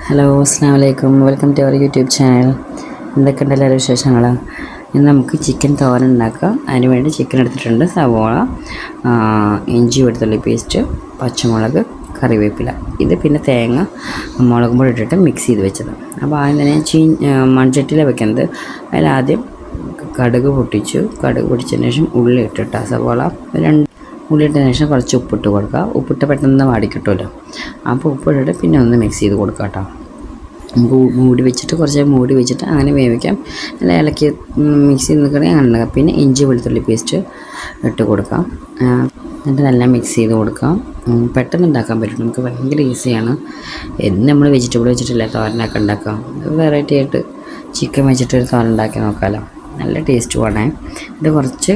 Hello അസ്സലാമു അലൈക്കും, welcome to our YouTube channel. എന്തൊക്കെയുണ്ട് എല്ലാവരും വിശേഷങ്ങൾ? ഇന്ന് നമുക്ക് ചിക്കൻ തോരൻ ഉണ്ടാക്കാം. അതിന് വേണ്ടി ചിക്കൻ എടുത്തിട്ടുണ്ട്, സവോള, ഇഞ്ചി വെളുത്തുള്ളി പേസ്റ്റ്, പച്ചമുളക്, കറിവേപ്പില, ഇത് പിന്നെ തേങ്ങ മുളകും പൊടി ഇട്ടിട്ട് മിക്സ് ചെയ്ത് വെച്ചത്. അപ്പോൾ ആദ്യം തന്നെ മൺചട്ടിയിലാണ് വെക്കുന്നത്. അതിലാദ്യം കടുക് പൊട്ടിച്ചതിന് ശേഷം ഉള്ളി ഇട്ടിട്ട് സവോള ഉള്ളിയിട്ടതിന് ശേഷം കുറച്ച് ഉപ്പിട്ട് കൊടുക്കുക. ഉപ്പിട്ട് പെട്ടെന്ന് വാടി കിട്ടുമല്ലോ, അപ്പോൾ ഉപ്പിട്ടിട്ട് പിന്നെ ഒന്ന് മിക്സ് ചെയ്ത് കൊടുക്കുക കേട്ടോ. നമുക്ക് മൂടി വെച്ചിട്ട് അങ്ങനെ വേവിക്കാം. നല്ല ഇളക്കി മിക്സ് ചെയ്ത് നിൽക്കണമെങ്കിൽ അങ്ങനെ ഉണ്ടാക്കാം. പിന്നെ ഇഞ്ചി വെളുത്തുള്ളി പേസ്റ്റ് ഇട്ട് കൊടുക്കാം. എന്നിട്ട് നല്ല മിക്സ് ചെയ്ത് കൊടുക്കാം. പെട്ടെന്ന് ഉണ്ടാക്കാൻ പറ്റും, നമുക്ക് ഭയങ്കര ഈസിയാണ്. എന്നും നമ്മൾ വെജിറ്റബിൾ വെച്ചിട്ടല്ലേ തോരനൊക്കെ ഉണ്ടാക്കാം. വെറൈറ്റി ആയിട്ട് ചിക്കൻ വെച്ചിട്ടൊരു തോരൻ ഉണ്ടാക്കി നോക്കാമല്ലോ, നല്ല ടേസ്റ്റ് വേണേ. ഇത് കുറച്ച്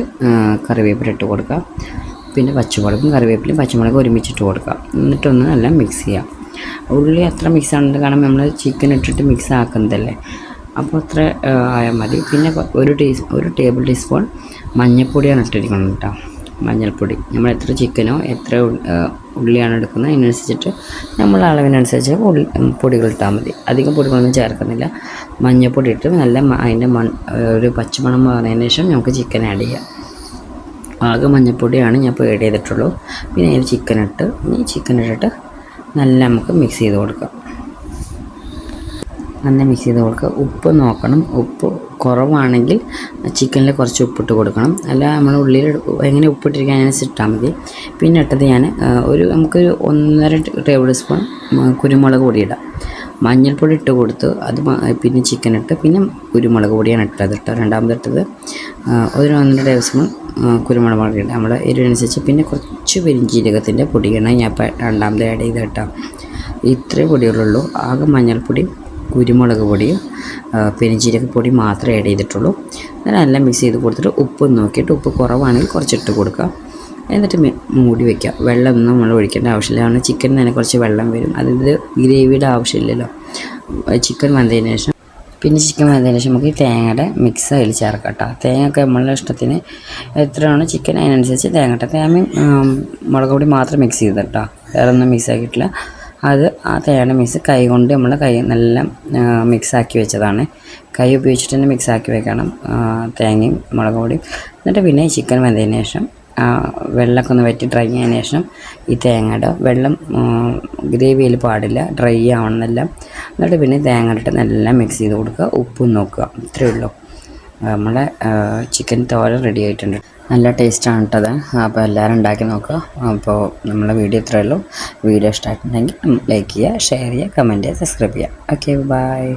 കറിവേപ്പില ഇട്ട് കൊടുക്കാം. പിന്നെ പച്ചമുളകും ഒരുമിച്ചിട്ട് കൊടുക്കാം. എന്നിട്ടൊന്ന് നല്ല മിക്സ് ചെയ്യാം. ഉള്ളി അത്ര മിക്സ് ആണെന്ന്, കാരണം നമ്മൾ ചിക്കൻ ഇട്ടിട്ട് മിക്സ് ആക്കുന്നതല്ലേ, അപ്പോൾ അത്ര ആയാൽ മതി. പിന്നെ ഒരു ടേബിൾ ടീസ്പൂൺ മഞ്ഞൾപ്പൊടിയാണ് ഇട്ടിരിക്കുന്നത് കേട്ടോ. മഞ്ഞൾപ്പൊടി നമ്മൾ എത്ര ചിക്കനോ എത്ര ഉള്ളിയാണ് എടുക്കുന്നത് അതിനനുസരിച്ചിട്ട് നമ്മൾ അളവിനനുസരിച്ച് പൊടികൾ ഇട്ടാൽ മതി. അധികം പൊടികളൊന്നും ചേർക്കുന്നില്ല. മഞ്ഞൾപ്പൊടി ഇട്ട് നല്ല അതിൻ്റെ ഒരു പച്ചമണം മാറിയതിന് ശേഷം നമുക്ക് ചിക്കൻ ആഡ് ചെയ്യാം. ആകെ മഞ്ഞൾപ്പൊടിയാണ് ഞാൻ ഇപ്പോൾ ആഡ് ചെയ്തിട്ടുള്ളൂ. പിന്നെ അതിൽ ചിക്കൻ ഇട്ടിട്ട് നല്ല നമുക്ക് മിക്സ് ചെയ്ത് കൊടുക്കാം. നന്നായി മിക്സ് ചെയ്ത് കൊടുക്കുക. ഉപ്പ് നോക്കണം, ഉപ്പ് കുറവാണെങ്കിൽ ചിക്കനിൽ കുറച്ച് ഉപ്പിട്ട് കൊടുക്കണം. അല്ല നമ്മൾ ഉള്ളിൽ എങ്ങനെ ഉപ്പിട്ടിരിക്കാൻ അതിനനുസരിച്ച് ഇട്ടാൽ മതി. പിന്നെ ഇട്ടത് ഞാൻ നമുക്കൊരു 1.5 ടേബിൾ സ്പൂൺ കുരുമുളക് പൊടി ഇടാം. മഞ്ഞൾപ്പൊടി ഇട്ട് കൊടുത്ത് അത് പിന്നെ ചിക്കൻ ഇട്ട് പിന്നെ കുരുമുളക് പൊടിയാണ് രണ്ടാമതിട്ടത്. ഒരു 1.5 ടേബിൾ സ്പൂൺ കുരുമുളക് പൊടി ഇടാം നമ്മുടെ എരിവനുസരിച്ച്. പിന്നെ കുറച്ച് പെരിഞ്ചീരകത്തിൻ്റെ പൊടിയാണ് ഞാൻ ഇപ്പോൾ രണ്ടാമത് ആഡ് ചെയ്ത് കേട്ടോ. ഇത്രേ പൊടികളുള്ളൂ. ആകെ മഞ്ഞൾപ്പൊടി, കുരുമുളക് പൊടിയും പെരിഞ്ചീരകപ്പൊടി മാത്രമേ ആഡ് ചെയ്തിട്ടുള്ളൂ. നല്ല മിക്സ് ചെയ്ത് കൊടുത്തിട്ട് ഉപ്പ് നോക്കിയിട്ട് ഉപ്പ് കുറവാണെങ്കിൽ കുറച്ചിട്ട് കൊടുക്കുക. എന്നിട്ട് മൂടി വയ്ക്കുക. വെള്ളമൊന്നും നമ്മൾ ഒഴിക്കേണ്ട ആവശ്യമില്ല, കാരണം ചിക്കൻ തന്നെ കുറച്ച് വെള്ളം വരും. അതിൽ ഗ്രേവിയുടെ ആവശ്യമില്ലല്ലോ. ചിക്കൻ വെന്തതിന് ശേഷം നമുക്ക് ഈ തേങ്ങയുടെ മിക്സ് അതിൽ ചേർക്കാം കേട്ടോ. തേങ്ങയൊക്കെ നമ്മളുടെ ഇഷ്ടത്തിന് എത്രയാണ് ചിക്കൻ അതിനനുസരിച്ച് തേങ്ങയും മുളക് പൊടി മാത്രം മിക്സ് ചെയ്ത് കേട്ടോ, വേറെ ഒന്നും മിക്സ് ആക്കിയിട്ടില്ല. അത് ആ തേങ്ങയുടെ മിക്സ് നമ്മൾ നല്ല മിക്സാക്കി വെച്ചതാണ്. കൈ ഉപയോഗിച്ചിട്ട് തന്നെ മിക്സാക്കി വെക്കണം തേങ്ങയും മുളക് പൊടിയും. എന്നിട്ട് പിന്നെ ചിക്കൻ വെന്തതിന് ശേഷം വെള്ളമൊക്കെ ഒന്ന് വറ്റി ഡ്രൈ ആയതിനു ശേഷം ഈ തേങ്ങയുടെ വെള്ളം ഗ്രേവിയിൽ പാടില്ല, ഡ്രൈ ആവണമെന്നല്ല. എന്നിട്ട് പിന്നെ തേങ്ങ ഇട്ട് നല്ല മിക്സ് ചെയ്ത് കൊടുക്കുക. ഉപ്പും നോക്കുക. ഇത്രയേ ഉള്ളൂ, നമ്മുടെ ചിക്കൻ തോരൻ റെഡി ആയിട്ടുണ്ട്. നല്ല ടേസ്റ്റാണ് കേട്ടത്. അപ്പോൾ എല്ലാവരും ഉണ്ടാക്കി നോക്കുക. അപ്പോൾ നമ്മളെ വീഡിയോ ഇത്രയേ ഉള്ളൂ. വീഡിയോ ഇഷ്ടമായിട്ടുണ്ടെങ്കിൽ ലൈക്ക് ചെയ്യുക, ഷെയർ ചെയ്യുക, കമൻറ്റ് ചെയ്യുക, സബ്സ്ക്രൈബ് ചെയ്യുക. Okay, by.